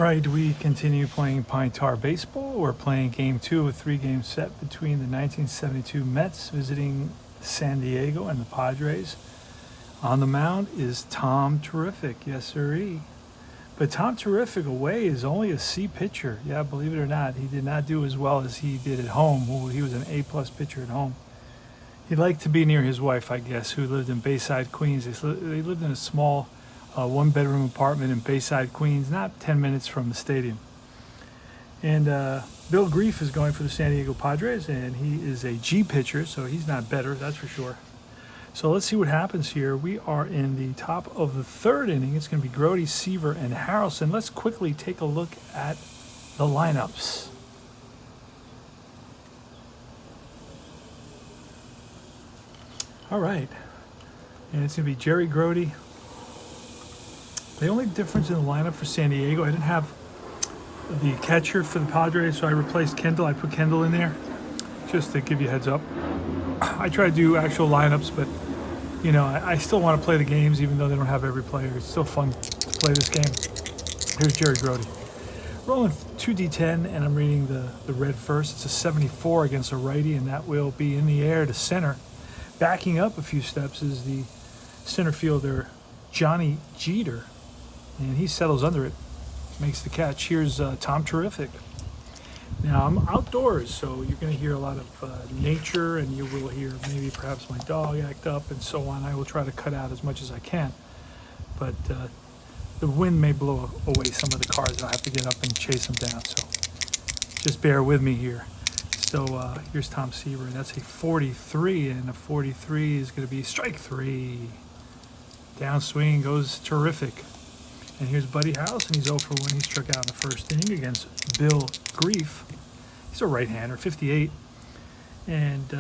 right, we continue playing Pine Tar Baseball. We're playing Game 2 of a 3-game set between the 1972 Mets visiting San Diego and the Padres. On the mound is Tom Terrific, yes sirree. But Tom Terrific away is only a C pitcher. Yeah, believe it or not, he did not do as well as he did at home. He was an A-plus pitcher at home. He liked to be near his wife, I guess, who lived in Bayside, Queens. They lived in a small one-bedroom apartment in Bayside, Queens, not 10 minutes from the stadium. And Bill Grief is going for the San Diego Padres, and he is a G pitcher, so he's not better, that's for sure. So let's see what happens here. We are in the top of the third inning. It's going to be Grody, Seaver, and Harrelson. Let's quickly take a look at the lineups. All right. And it's going to be Jerry Grody. The only difference in the lineup for San Diego, I didn't have the catcher for the Padres, so I replaced Kendall. I put Kendall in there just to give you a heads up. I try to do actual lineups, but you know, I still want to play the games even though they don't have every player. It's still fun to play this game. Here's Jerry Grody. Rolling 2d10, and I'm reading the red first. It's a 74 against a righty, and that will be in the air to center. Backing up a few steps is the center fielder, Johnny Jeter, and he settles under it, makes the catch. Here's Tom Terrific. Now, I'm outdoors, so you're going to hear a lot of nature, and you will hear maybe perhaps my dog act up and so on. I will try to cut out as much as I can, but the wind may blow away some of the cars, and I have to get up and chase them down, so just bear with me here. So here's Tom Seaver, and that's a 43, and a 43 is going to be strike 3. Downswing goes Terrific. And here's Buddy Harrelson. He's 0 for 1. He struck out in the first inning against Bill Grief. He's a right-hander, 58. And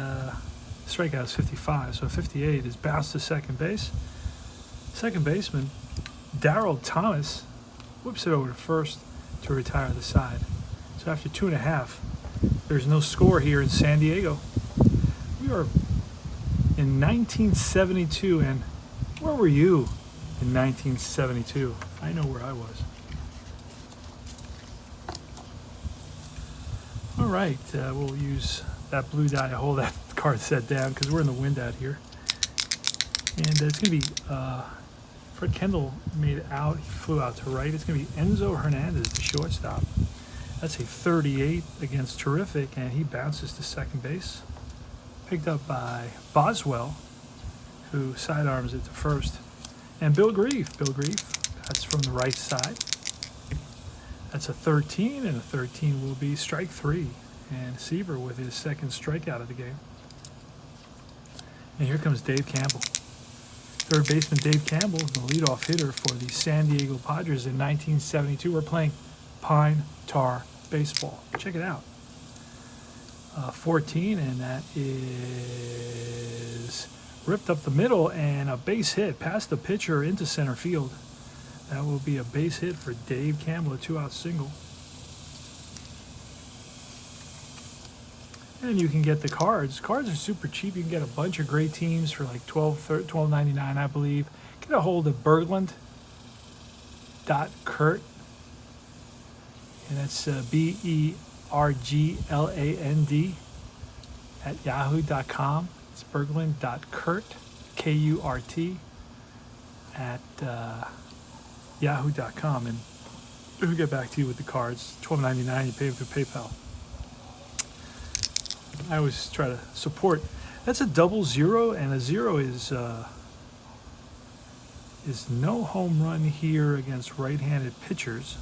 strikeout is 55. So 58 is bounced to second base. Second baseman, Darrell Thomas, whips it over to first to retire the side. So after 2.5, there's no score here in San Diego. We are in 1972, and where were you in 1972? I know where I was. All right, we'll use that blue die to hold that card set down because we're in the wind out here. And it's going to be Fred Kendall made out. He flew out to right. It's going to be Enzo Hernandez, the shortstop. That's a 38 against Terrific, and he bounces to second base. Picked up by Boswell, who sidearms it to first. And Bill Grief, that's from the right side. That's a 13, and a 13 will be strike 3. And Seaver with his second strikeout of the game. And here comes Dave Campbell. Third baseman Dave Campbell is the leadoff hitter for the San Diego Padres in 1972. We're playing Pine Tar Baseball. Check it out. 14, and that is ripped up the middle, and a base hit past the pitcher into center field. That will be a base hit for Dave Campbell, a 2-out single. And you can get the cards. Cards are super cheap. You can get a bunch of great teams for like $12.99, I believe. Get a hold of Berglund.Kurt, and that's Bergland at yahoo.com. It's Berglund.Kurt, Kurt, at yahoo.com. And we'll get back to you with the cards. $12.99, you pay them through PayPal. I always try to support. That's a 00, and a 0 is no home run here against right-handed pitchers.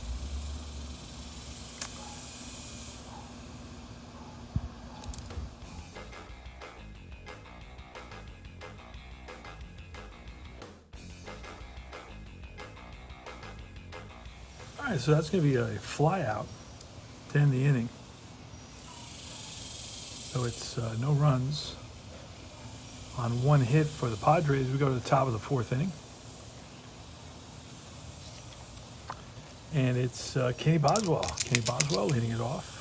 All right, so that's going to be a fly out to end the inning. So it's no runs on one hit for the Padres. We go to the top of the fourth inning. And it's Kenny Boswell. Kenny Boswell leading it off.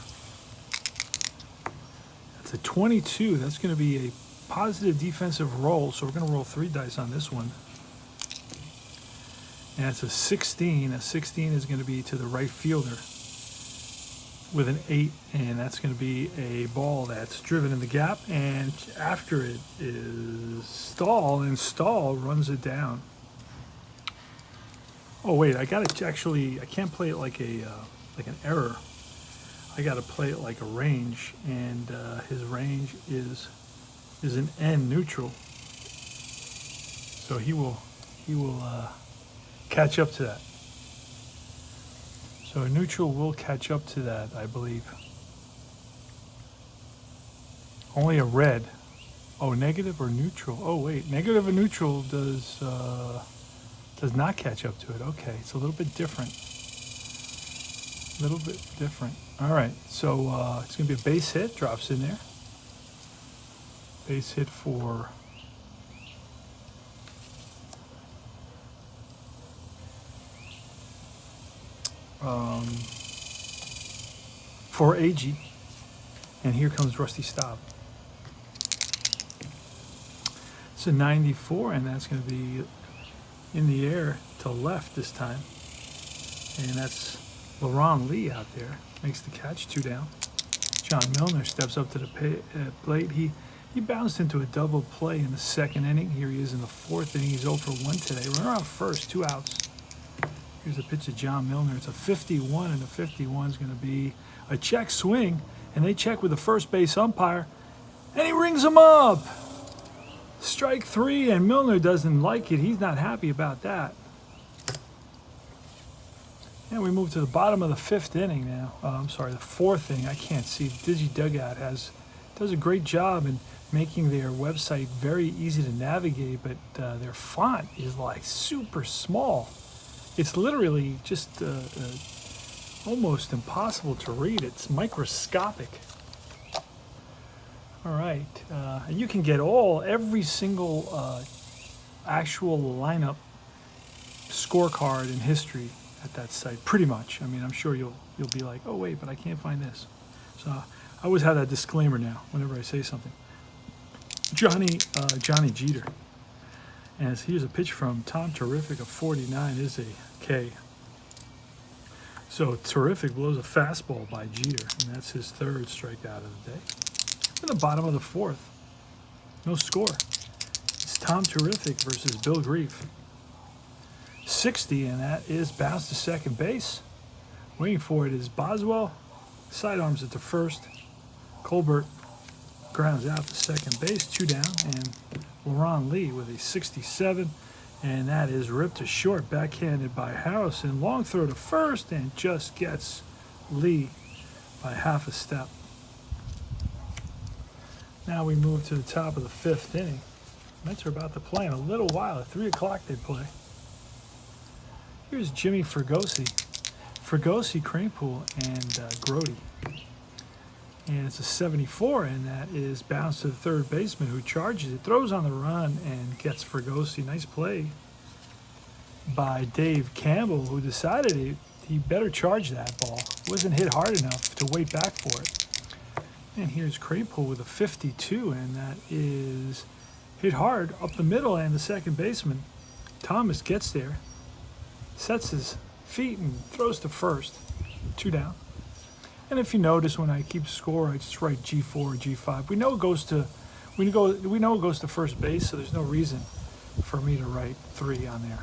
That's a 22. That's going to be a positive defensive roll. So we're going to roll 3 dice on this one. And it's a 16. A 16 is going to be to the right fielder with an 8, and that's going to be a ball that's driven in the gap, and after it is Stahl, and Stahl runs it down. Oh wait, I got to actually, I can't play it like a like an error. I got to play it like a range, and his range is an N neutral. So he will catch up to that. So a neutral will catch up to that, I believe. Only a red. Oh, negative or neutral? Oh wait, negative and neutral does not catch up to it. Okay, it's a little bit different. A little bit different. All right, so it's going to be a base hit. Drops in there. Base hit for AG. And here comes Rusty Staub. It's a 94, and that's going to be in the air to left this time. And that's LaRon Lee out there. Makes the catch, 2 down. John Milner steps up to the plate. He bounced into a double play in the 2nd inning. Here he is in the 4th inning. He's 0 for 1 today. Runner on first, 2 outs. Here's a pitch to John Milner. It's a 51, and the 51 is going to be a check swing. And they check with the first base umpire, and he rings him up. Strike 3, and Milner doesn't like it. He's not happy about that. And we move to the bottom of the 5th inning now. I'm sorry, the 4th inning. I can't see. Digi Dugout does a great job in making their website very easy to navigate, but their font is like super small. It's literally just almost impossible to read. It's microscopic. All right, and you can get every single actual lineup scorecard in history at that site, pretty much. I mean, I'm sure you'll be like, oh wait, but I can't find this. So I always have that disclaimer now whenever I say something. Johnny Jeter, and here's a pitch from Tom Terrific. A 49 is a K. So Terrific blows a fastball by Jeter, and that's his 3rd strikeout of the day. In the bottom of the 4th, no score. It's Tom Terrific versus Bill Grief. 60, and that is bounced to second base. Waiting for it is Boswell. Sidearms it to first. Colbert grounds out to second base, 2 down, and LaRon Lee with a 67, and that is ripped to short, backhanded by Harrison. Long throw to first, and just gets Lee by half a step. Now we move to the top of the 5th inning. Mets are about to play in a little while. At 3 o'clock they play. Here's Jimmy Fregosi, Kranepool, and Grody. And it's a 74, and that is bounced to the 3rd baseman, who charges it, throws on the run, and gets Fregosi. Nice play by Dave Campbell, who decided he better charge that ball. Wasn't hit hard enough to wait back for it. And here's Kranepool with a 52, and that is hit hard up the middle, and the 2nd baseman, Thomas, gets there, sets his feet, and throws to first. 2 down. And if you notice, when I keep score, I just write G4 or G5. We know it goes to first base, so there's no reason for me to write 3 on there.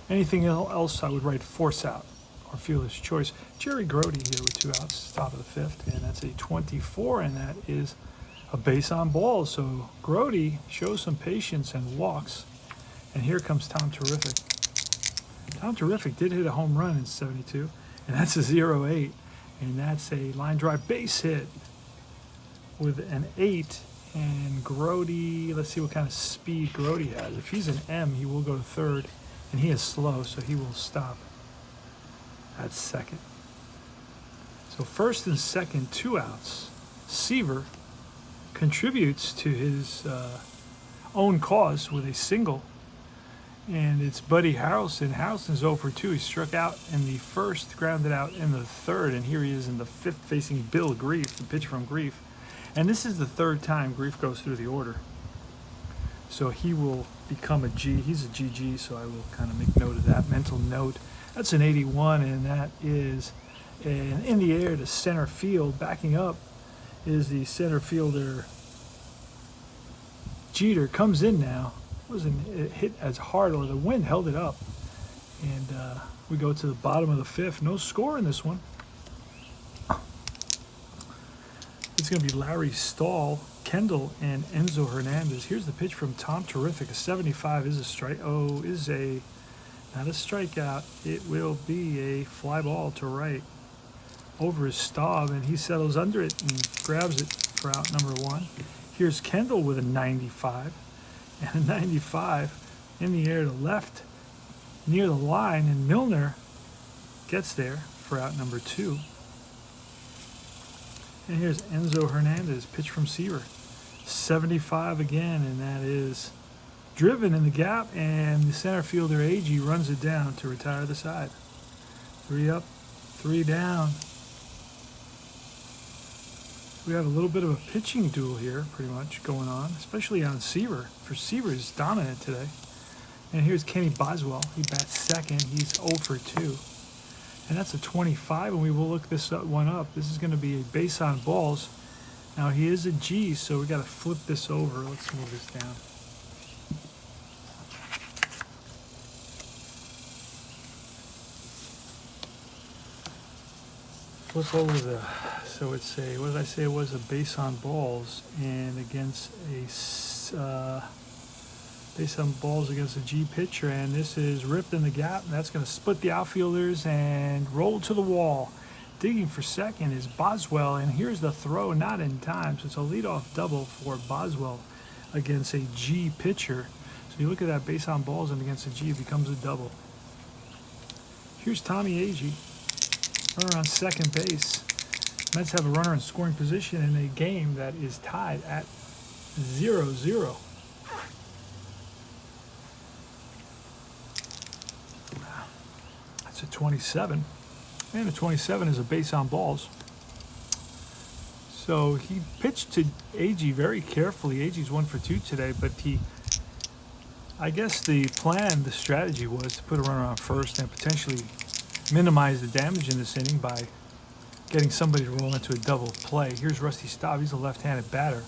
Anything else, I would write force out or fielder's choice. Jerry Grody here with 2 outs, top of the 5th, and that's a 24, and that is a base on ball. So Grody shows some patience and walks, and here comes Tom Terrific. Tom Terrific did hit a home run in 72, and that's a 0-8, and that's a line drive base hit with an 8. And Grody, let's see what kind of speed Grody has. If he's an M, he will go to 3rd, and he is slow, so he will stop at 2nd. So 1st and 2nd, 2 outs. Seaver contributes to his own cause with a single. And it's Buddy Harrelson. Harrelson's 0 for 2. He struck out in the 1st, grounded out in the 3rd, and here he is in the 5th facing Bill Grief, the pitch from Grief. And this is the 3rd time Grief goes through the order. So he will become a G. He's a GG, so I will kind of make note of that. Mental note. That's an 81, and that is in the air to center field. Backing up is the center fielder Jeter. Comes in now. Wasn't hit as hard, or the wind held it up. And we go to the bottom of the fifth. No score in this one. It's going to be Larry Stahl, Kendall, and Enzo Hernandez. Here's the pitch from Tom Terrific. A 75 is a strike. Oh, is a not a strikeout. It will be a fly ball to right over his stub, and he settles under it and grabs it for out number one. Here's Kendall with a 95, and a 95 in the air to left near the line, and Milner gets there for out number two. And here's Enzo Hernandez, pitch from Seaver. 75 again, and that is driven in the gap, and the center fielder Agee runs it down to retire the side. 3 up, 3 down. We have a little bit of a pitching duel here, pretty much, going on, especially on Seaver. For Seaver is dominant today. And here's Kenny Boswell. He bats second. He's 0 for 2. And that's a 25, and we will look this one up. This is going to be a base on balls. Now, he is a G, so we got to flip this over. Let's move this down. Flip over the, so it's a, what did I say it was? A base on balls, and against a, base on balls against a G pitcher, and this is ripped in the gap, and that's going to split the outfielders and roll to the wall. Digging for second is Boswell, and here's the throw, not in time, so it's a leadoff double for Boswell against a G pitcher. So you look at that base on balls, and against a G, it becomes a double. Here's Tommy Agee, runner on second base. Mets have a runner in scoring position in a game that is tied at 0-0. That's a 27. And a 27 is a base on balls. So he pitched to Agee very carefully. Agee's 1 for 2 today, but I guess the plan, the strategy was to put a runner on first and potentially minimize the damage in this inning by getting somebody to roll into a double play. Here's Rusty Staub. He's a left-handed batter.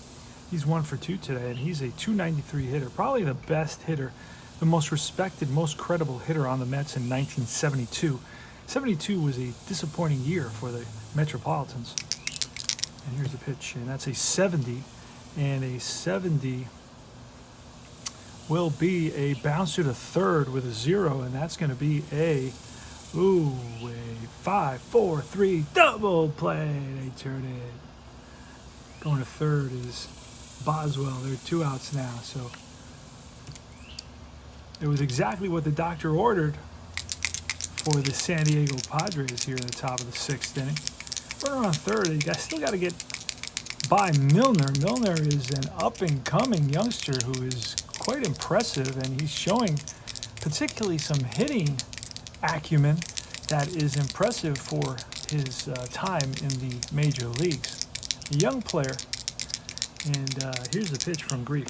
He's 1 for 2 today, and he's a 293 hitter, probably the best hitter, the most respected, most credible hitter on the Mets in 1972. 72 was a disappointing year for the Metropolitans. And here's the pitch, and that's a 70, and a 70 will be a bouncer to third with a 0, and that's going to be a 5-4-3 double play. They turn it. Going to third is Boswell. There are 2 outs now, so it was exactly what the doctor ordered for the San Diego Padres here in the top of the 6th inning. Runner on third, you guys still got to get by Milner. Milner is an up-and-coming youngster who is quite impressive, and he's showing particularly some hitting acumen that is impressive for his time in the major leagues. A young player, and here's the pitch from Grief.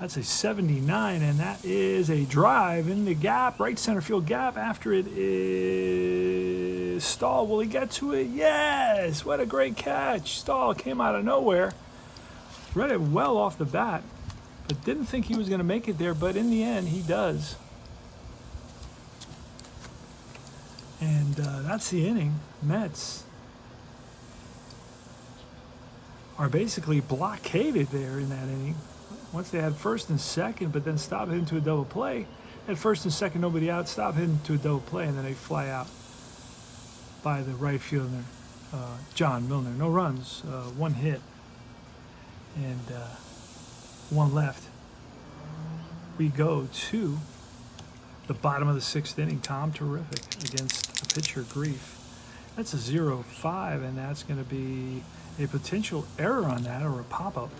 That's a 79, and that is a drive in the gap, right center field gap. After it is Stahl. Will he get to it? Yes! What a great catch. Stahl came out of nowhere. Read it well off the bat, but didn't think he was going to make it there, but in the end, he does. And that's the inning. Mets are basically blockaded there in that inning. Once they had first and second, but then Staub hit into a double play. At first and second, nobody out. Staub hit into a double play, and then they fly out by the right fielder, John Milner. No runs, 1 hit, and 1 left. We go to the bottom of the 6th inning. Tom Terrific against the pitcher Grief. That's a 0-5, and that's going to be a potential error on that, or a pop-up.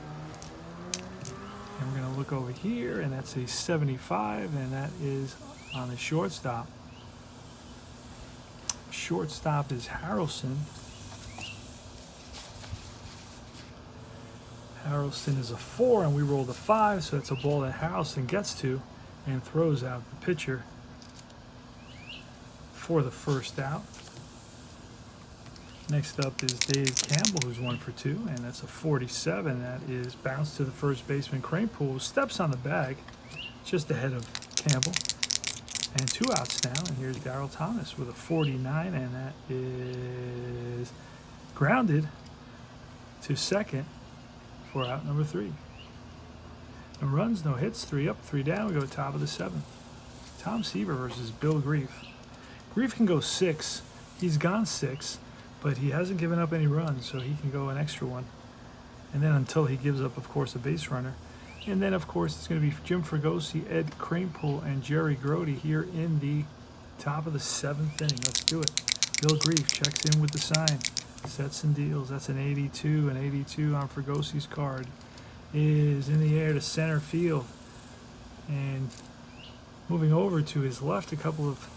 And we're going to look over here, and that's a 75, and that is on the shortstop. Shortstop is Harrelson. Harrelson is a 4, and we rolled a 5, so it's a ball that Harrelson gets to and throws out the pitcher for the first out. Next up is Dave Campbell, who's 1 for 2, and that's a 47. That is bounced to the first baseman. Cranepool steps on the bag just ahead of Campbell. And 2 outs now, and here's Darryl Thomas with a 49, and that is grounded to second for out number 3. No runs, no hits, 3 up, 3 down. We go top of the 7th. Tom Seaver versus Bill Grief. Grief can go 6. He's gone 6, but he hasn't given up any runs, so he can go an extra one. And then until he gives up, of course, a base runner. And then, of course, it's going to be Jim Fregosi, Ed Cranepool, and Jerry Grody here in the top of the 7th inning. Let's do it. Bill Grief checks in with the sign. Sets and deals. That's an 82. An 82 on Fregosi's card is in the air to center field. And moving over to his left a couple of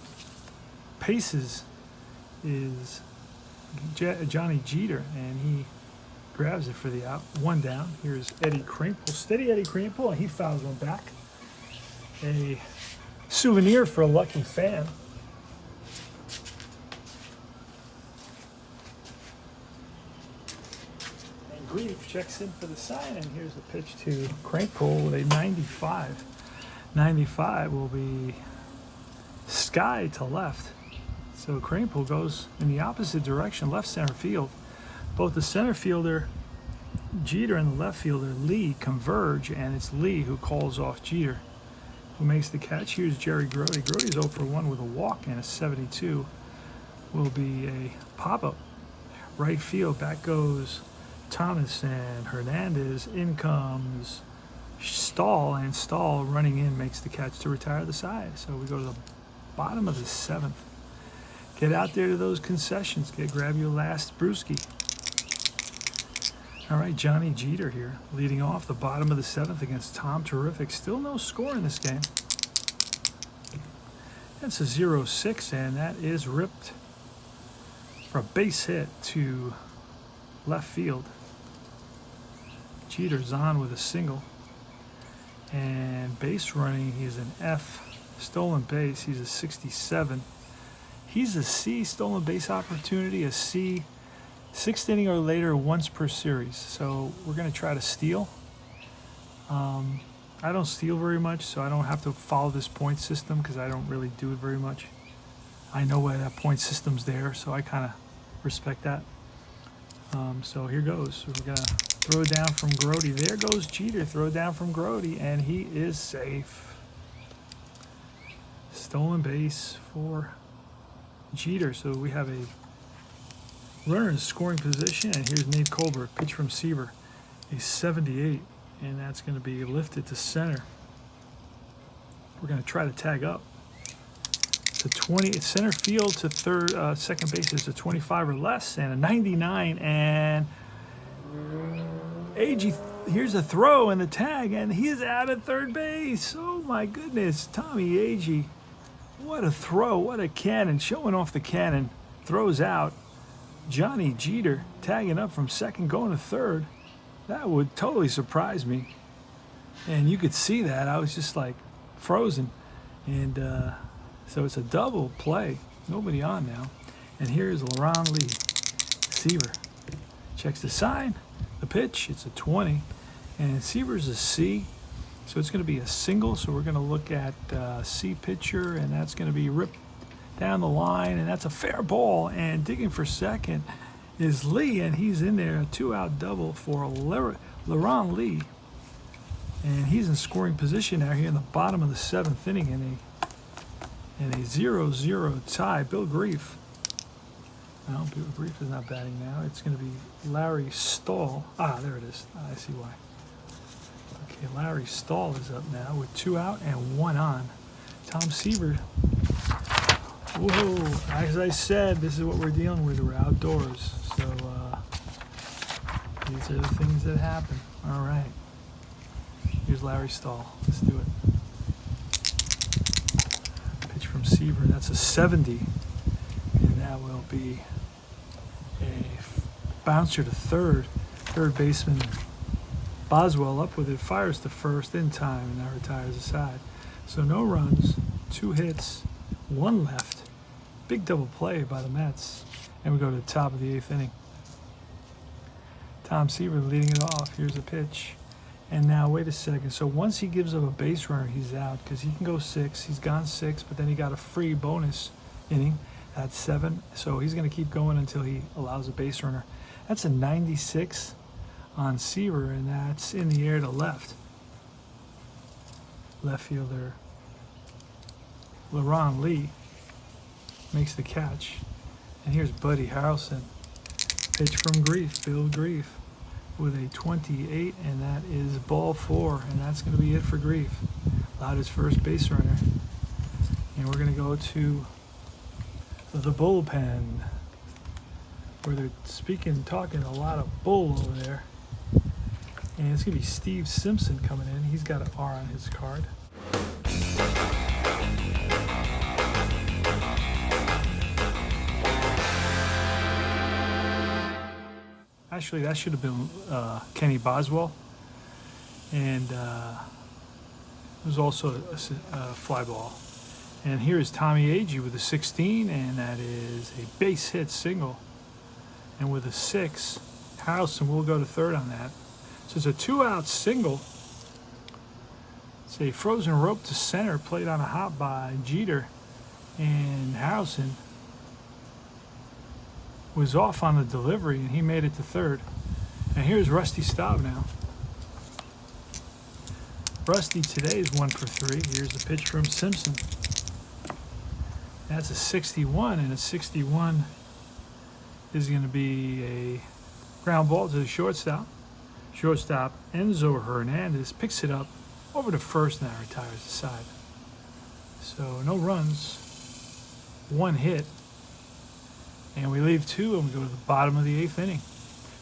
paces is Johnny Jeter, and he grabs it for the out. 1 down. Here's Eddie Cranepool. Steady Eddie Cranepool, and he fouls one back. A souvenir for a lucky fan. And Grief checks in for the sign, and here's the pitch to Cranepool with a 95. 95 will be sky to left. So Cranepool goes in the opposite direction, left center field. Both the center fielder, Jeter, and the left fielder, Lee, converge, and it's Lee who calls off Jeter, who makes the catch. Here's Jerry Grody. Grody's 0 for 1 with a walk, and a 72 will be a pop-up. Right field, back goes Thomas and Hernandez. In comes Stahl, and Stahl running in makes the catch to retire the side. So we go to the bottom of the 7th. Get out there to those concessions. Grab your last brewski. All right, Johnny Jeter here, leading off the bottom of the 7th against Tom Terrific. Still no score in this game. That's a 0-6, and that is ripped for a base hit to left field. Jeter's on with a single. And base running, he's an F. Stolen base, he's a 67. He's a C, stolen base opportunity, a C. 6th inning or later once per series. So we're going to try to steal. I don't steal very much, so I don't have to follow this point system because I don't really do it very much. I know why that point system's there, so I kind of respect that. So here goes. So we're going to throw down from Grody. There goes Jeter. Throw down from Grody, and he is safe. Stolen base for Jeter. So we have a runner in scoring position, and here's Nate Colbert. Pitch from Seaver, a 78, and that's going to be lifted to center. We're going to try to tag up to 20. Center field to third, second base is a 25 or less, and a 99. And Agee, here's a throw and the tag, and he is out at third base. Oh my goodness, Tommy Agee! What a throw! What a cannon! Showing off the cannon, throws out. Johnny Jeter tagging up from second, going to third. That would totally surprise me. And you could see that. I was just like frozen. And so it's a double play. Nobody on now. And here's LaRon Lee. Seaver checks the sign. The pitch, it's a 20. And Seaver's a C. So it's going to be a single. So we're going to look at C pitcher, and that's going to be ripped down the line, and that's a fair ball. And digging for second is Lee, and he's in there, a 2-out double for LaRon Lee, and he's in scoring position now here in the bottom of the 7th inning in a 0-0 tie. Bill Grief. No, Bill Grief is not batting now. It's going to be Larry Stahl. There it is. I see why. Okay, Larry Stahl is up now with 2 out and 1 on. Tom Seaver. Whoa, as I said, this is what we're dealing with. We're outdoors, so these are the things that happen. All right, here's Larry Stahl. Let's do it. Pitch from Seaver, that's a 70, and that will be a bouncer to third baseman Boswell up with it, fires to first in time, and now retires aside. So no runs, 2 hits, 1 left. Big double play by the Mets. And we go to the top of the 8th inning. Tom Seaver leading it off. Here's a pitch. And now, wait a second. So once he gives up a base runner, he's out because he can go 6. He's gone 6, but then he got a free bonus inning at 7. So he's going to keep going until he allows a base runner. That's a 96 on Seaver, and that's in the air to left. Left fielder LaRon Lee makes the catch. And here's Buddy Harrelson. Pitch from Grief, Bill Grief, with a 28, and that is ball 4, and that's going to be it for Grief. Allowed his first base runner. And we're going to go to the bullpen, where they're talking a lot of bull over there. And it's going to be Steve Simpson coming in. He's got an R on his card. Actually, that should have been Kenny Boswell. And it was also a fly ball. And here is Tommy Agee with a 16, and that is a base hit single. And with a 6, Harrelson will go to third on that. So it's a 2-out single. It's a frozen rope to center, played on a hop by Jeter. And Harrelson was off on the delivery, and he made it to third. And here's Rusty Staub now. Rusty today is 1 for 3. Here's a pitch from Simpson. That's a 61, and a 61 is going to be a ground ball to the shortstop. Shortstop Enzo Hernandez picks it up over to first, now retires aside. So no runs, 1 hit, and we leave 2, and we go to the bottom of the 8th inning.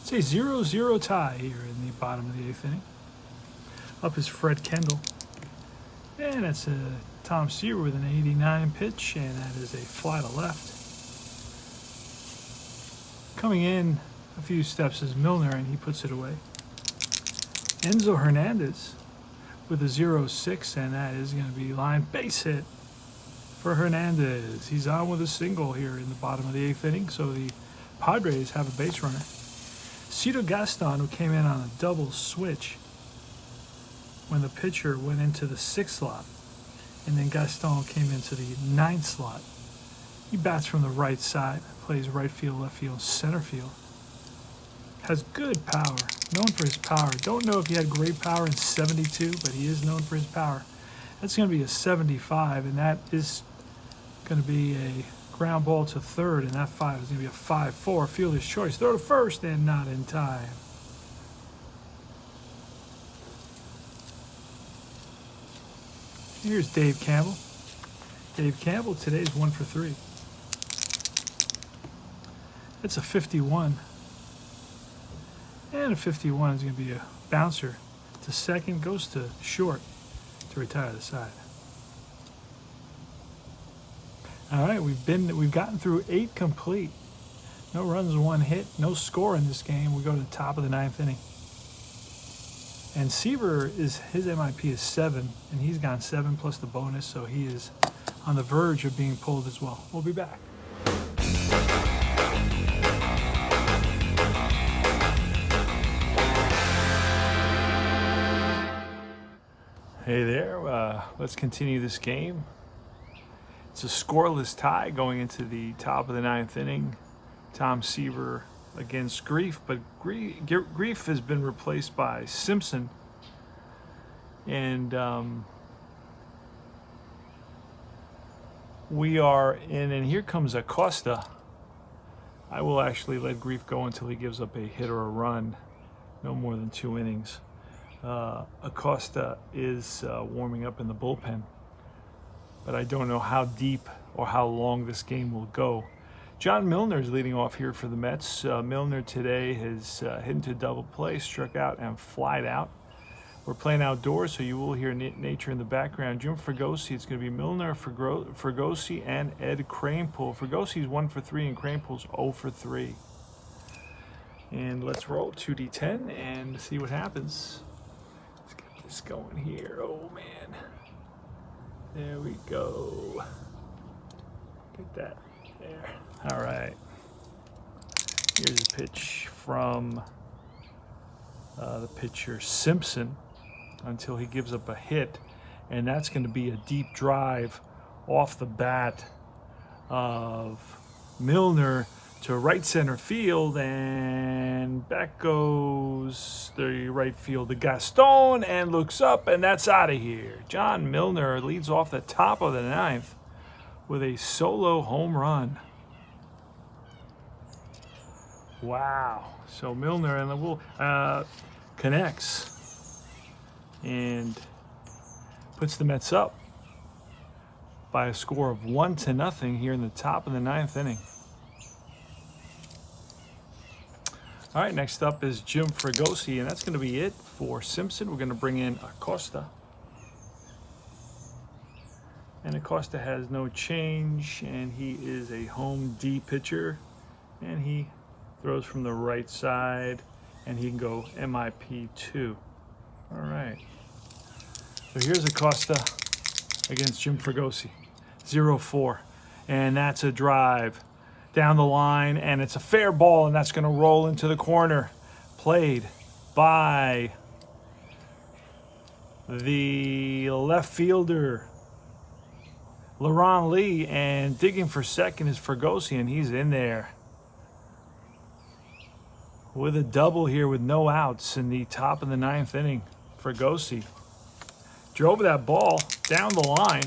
It's a 0-0 tie here in the bottom of the 8th inning. Up is Fred Kendall, and that's a Tom Seaver with an 89 pitch, and that is a fly to left. Coming in a few steps is Milner, and he puts it away. Enzo Hernandez with a 0-6, and that is going to be line base hit for Hernandez. He's on with a single here in the bottom of the 8th inning, so the Padres have a base runner. Cito Gaston, who came in on a double switch when the pitcher went into the 6th slot, and then Gaston came into the 9th slot. He bats from the right side, plays right field, left field, center field. Has good power, known for his power. Don't know if he had great power in 72, but he is known for his power. That's going to be a 75, and that is going to be a ground ball to third, and that 5 is going to be a 5-4. Fielder's choice. Throw to first, and not in time. Here's Dave Campbell. Dave Campbell today is 1 for 3. It's a 51. And a 51 is going to be a bouncer to second, goes to short to retire the side. All right, we've gotten through 8 complete. No runs, 1 hit, no score in this game. We go to the top of the 9th inning. And Seaver, his MIP is 7, and he's gone 7 plus the bonus, so he is on the verge of being pulled as well. We'll be back. Hey there, let's continue this game. It's a scoreless tie going into the top of the 9th inning. Tom Seaver against Grief, but Grief has been replaced by Simpson. And we are in, and here comes Acosta. I will actually let Grief go until he gives up a hit or a run, no more than 2 innings. Acosta is warming up in the bullpen, but I don't know how deep or how long this game will go. John Milner is leading off here for the Mets. Milner today has hit into double play, struck out, and flied out. We're playing outdoors, so you will hear nature in the background. Jim Fregosi, it's going to be Milner, Fregosi, and Ed Kranepool. Fregosi's 1 for 3, and Kranepool's 0 for 3. And let's roll 2d10 and see what happens. this going here? Oh man. There we go. Get that there. All right. Here's a pitch from the pitcher Simpson until he gives up a hit, and that's going to be a deep drive off the bat of Milner to right center field, and back goes the right fielder Gaston, and looks up, and that's out of here. John Milner leads off the top of the ninth with a solo home run. Wow. So Milner and the Wolf connects and puts the Mets up by a score of 1-0 here in the top of the ninth inning. All right, next up is Jim Fregosi, and that's going to be it for Simpson. We're going to bring in Acosta. And Acosta has no change, and he is a home D pitcher, and he throws from the right side, and he can go MIP2. All right. So here's Acosta against Jim Fregosi. 0-4. And that's a drive down the line, and it's a fair ball, and that's going to roll into the corner. Played by the left fielder, LaRon Lee, and digging for second is Fregosi, and he's in there with a double here with no outs in the top of the ninth inning. Fregosi drove that ball down the line,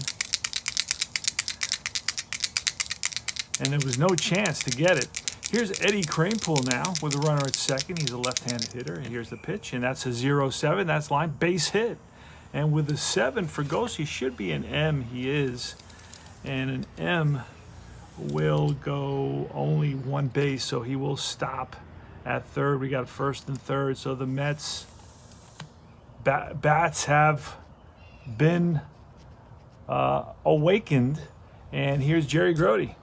and there was no chance to get it. Here's Eddie Kranepool now with a runner at second. He's a left-handed hitter, and here's the pitch, and that's a 0-7. That's line, base hit. And with the 7, Fregosi should be an M. He is. And an M will go only one base, so he will stop at third. We got first and third, so the Mets bats have been awakened. And here's Jerry Grody.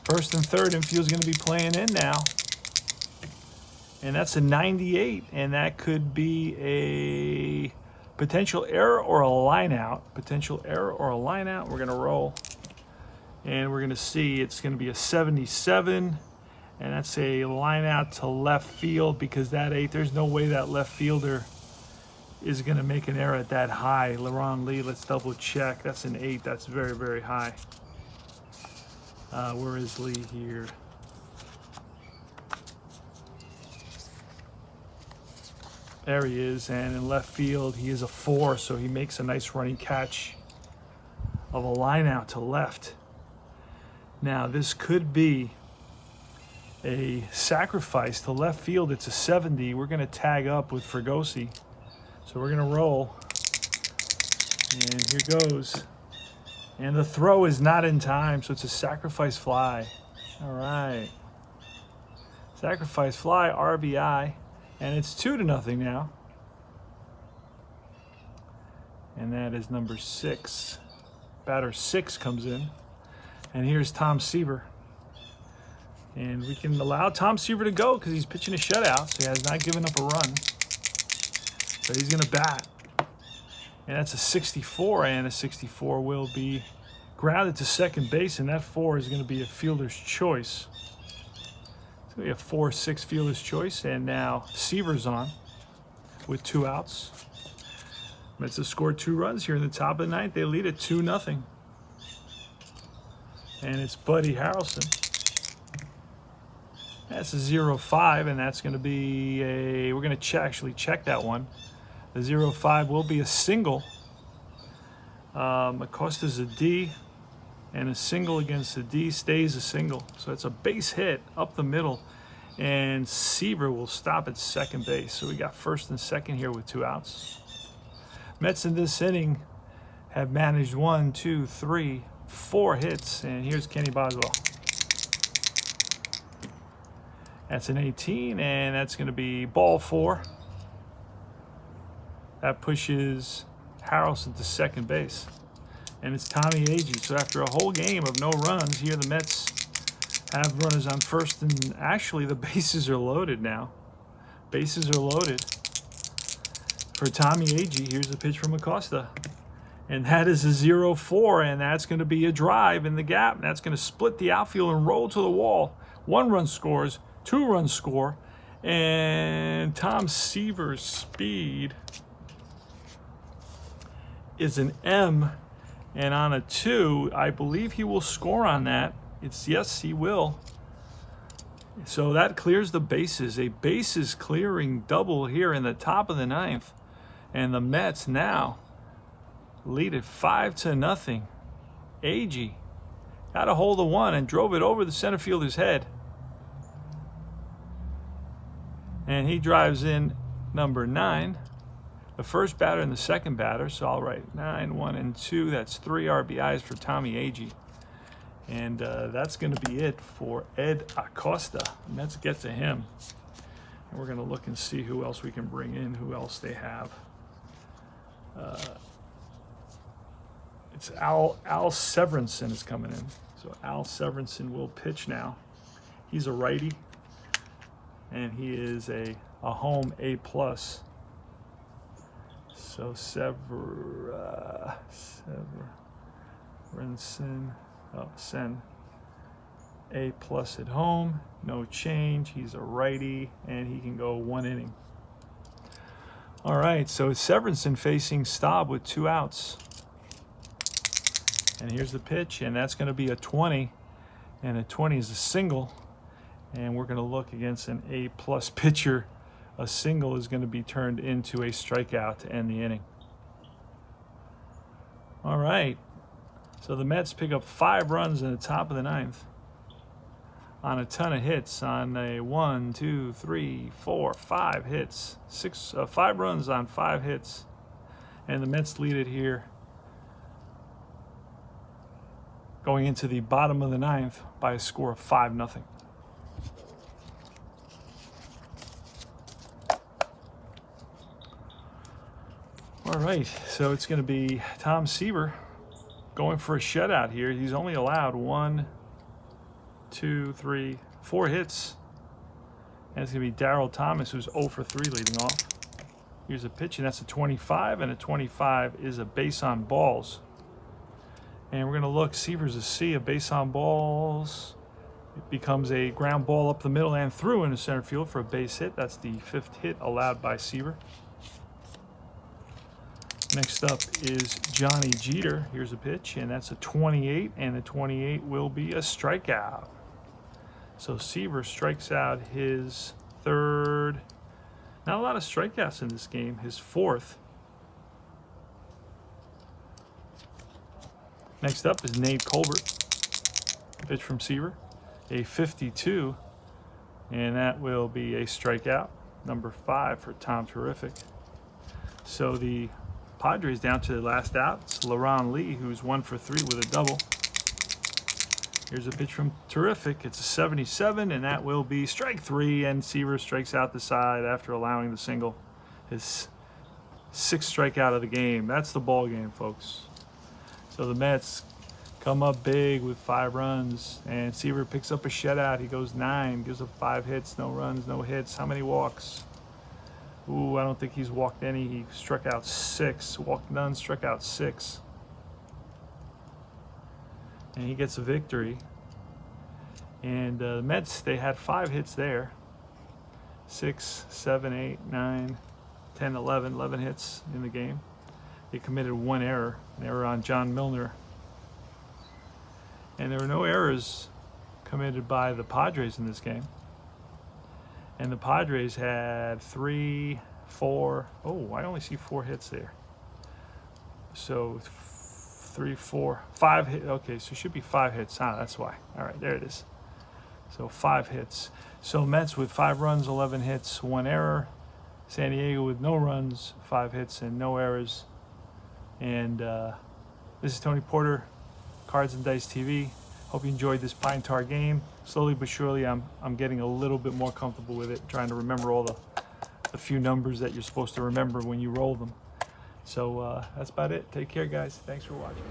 First and third, infield's going to be playing in now. And that's a 98, and that could be a potential error or a line out. Potential error or a line out. We're going to roll. And we're going to see it's going to be a 77. And that's a line out to left field, because that 8, there's no way that left fielder is going to make an error at that high. LaRon Lee, let's double check. That's an 8. That's very, very high. Where is Lee here? There he is, and in left field, he is a 4, so he makes a nice running catch of a line out to left. Now, this could be a sacrifice to left field. It's a 70. We're going to tag up with Fregosi. So we're going to roll. And here goes. And the throw is not in time, so it's a sacrifice fly. All right. Sacrifice fly, RBI. And it's 2-0 now. And that is number 6. Batter 6 comes in. And here's Tom Seaver. And we can allow Tom Seaver to go because he's pitching a shutout, so he has not given up a run. So he's going to bat. And that's a 64, and a 64 will be grounded to second base, and that 4 is going to be a fielder's choice. It's going to be a 4-6 fielder's choice, and now Seaver's on with 2 outs. Mets have scored 2 runs here in the top of the ninth. They lead at 2-0. And it's Buddy Harrelson. That's a 0-5, and that's going to be a, we're going to actually check that one. The 0-5 will be a single. Acosta's a D, and a single against a D stays a single. So it's a base hit up the middle, and Seaver will stop at second base. So we got first and second here with 2 outs. Mets in this inning have managed 1, 2, 3, 4 hits, and here's Kenny Boswell. That's an 18, and that's going to be ball 4. That pushes Harrelson to second base. And it's Tommy Agee. So after a whole game of no runs, here the Mets have runners on first, and actually the bases are loaded now. Bases are loaded. for Tommy Agee. Here's a pitch from Acosta. And that is a 0-4, and that's going to be a drive in the gap. And that's going to split the outfield and roll to the wall. 1 run scores, 2 runs score, and Tom Seaver's speed is an M, and on a 2, I believe he will score on that. Yes, he will. So that clears the bases. A bases clearing double here in the top of the 9th, and the Mets now lead it 5-0. Agee got a hold of one and drove it over the center fielder's head. And he drives in number 9, the first batter and the second batter. So I'll write 9, 1, and 2. That's 3 RBIs for Tommy Agee. And that's going to be it for Ed Acosta. Let's get to him. And we're going to look and see who else we can bring in, who else they have. It's Al Severinsen is coming in. So Al Severinsen will pitch now. He's a righty, and he is a home A+. So Severinsen, Sen, A+ at home, no change. He's a righty, and he can go 1 inning. All right, so it's Severinsen facing Staub with 2 outs. And here's the pitch, and that's going to be a 20, and a 20 is a single. And we're going to look against an A+ pitcher. A single is going to be turned into a strikeout to end the inning. All right, so the Mets pick up 5 runs in the top of the 9th on a ton of hits, on a 1, 2, 3, 4, 5 hits, 5 runs on 5 hits, and the Mets lead it here going into the bottom of the 9th by a score of 5-0. All right, so it's going to be Tom Seaver going for a shutout here. He's only allowed 1, 2, 3, 4 hits. And it's going to be Darryl Thomas, who's 0 for 3 leading off. Here's a pitch, and that's a 25, and a 25 is a base on balls. And we're going to look. Seaver's a C, a base on balls. It becomes a ground ball up the middle and through into center field for a base hit. That's the 5th hit allowed by Seaver. Next up is Johnny Jeter. Here's a pitch, and that's a 28, and the 28 will be a strikeout. So Seaver strikes out his 3rd. Not a lot of strikeouts in this game. His 4th. Next up is Nate Colbert. Pitch from Seaver. A 52, and that will be a strikeout. Number 5 for Tom Terrific. So the Padres down to the last out. It's LaRon Lee, who's 1 for 3 with a double. Here's a pitch from Terrific. It's a 77, and that will be strike 3, and Seaver strikes out the side after allowing the single. His 6th strikeout of the game. That's the ball game, folks. So the Mets come up big with 5 runs, and Seaver picks up a shutout. He goes 9, gives up 5 hits, no runs, no hits. How many walks? Ooh, I don't think he's walked any. He struck out 6, walked none, struck out 6. And he gets a victory. And the Mets, they had 5 hits there. 6, 7, 8, 9, 10, 11 hits in the game. They committed 1 error, an error on John Milner. And there were no errors committed by the Padres in this game. And the Padres had 3, 4. Oh, I only see 4 hits there. So 3, 4, 5 hits. Okay, so it should be 5 hits. Ah, that's why. All right, there it is. So 5 hits. So Mets with 5 runs, 11 hits, 1 error. San Diego with no runs, 5 hits, and no errors. And this is Tony Porter, Cards and Dice TV. Hope you enjoyed this Pine Tar game. Slowly but surely, I'm getting a little bit more comfortable with it, trying to remember all the few numbers that you're supposed to remember when you roll them. So that's about it. Take care, guys. Thanks for watching.